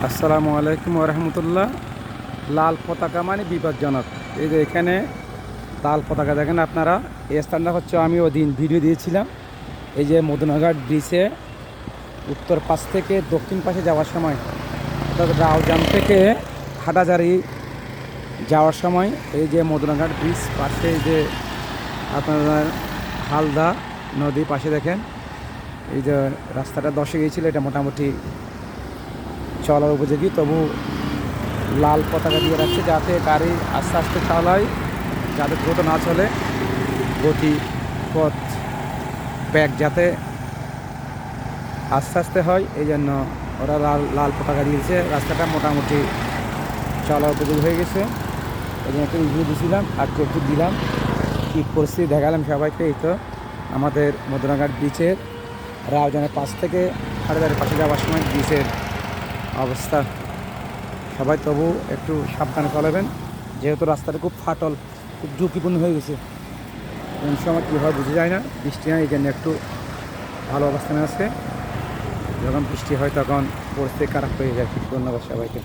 আসসালামু আলাইকুম রহমতুল্লাহ। লাল পতাকা মানে বিপজ্জনক। এই যে এখানে লাল পতাকা দেখেন আপনারা। এই স্থানটা হচ্ছে আমি ওদিন ভিডিও দিয়েছিলাম। এই যে মদনাঘাট ব্রিজে উত্তর পাশ থেকে দক্ষিণ পাশে যাওয়ার সময়, অর্থাৎ রাউজান থেকে হাটাজারি যাওয়ার সময় এই যে মদনাঘাট ব্রিজ পাশে যে আপনার হালদা নদী পাশে দেখেন এই যে রাস্তাটা দশে গিয়েছিল, এটা মোটামুটি চলার উপযোগী। তবু লাল পতাকা দিয়ে রাখছে যাতে গাড়ি আস্তে আস্তে চালায়, যাতে দ্রুত না চলে, গতি পথ ব্যাগ যাতে আস্তে আস্তে হয়, এই জন্য ওরা লাল লাল পতাকা দিয়েছে। রাস্তাটা মোটামুটি চলার উপযোগী হয়ে গেছে। এই জন্য একটু রিভিউ দিয়েছিলাম আর একটু দিলাম, কী পরিস্থিতি দেখালাম সবাইকে। এই তো আমাদের মদনাঘাট বিচের রাউজানের পাশ থেকে হাটাজারির পাশে যাওয়ার সময় বিচের অবস্থা। সবাই তবু একটু সাবধানে চলাবেন, যেহেতু রাস্তাটা খুব ফাটল, খুব ঝুঁকিপূর্ণ হয়ে গেছে। কোন সময় কী হয় বুঝে যায় না। বৃষ্টি হয় এই জন্য একটু ভালো অবস্থানে আছে। যখন বৃষ্টি হয় তখন পরিস্থিতি খারাপ হয়ে যায়। ধন্যবাদ সবাইকে।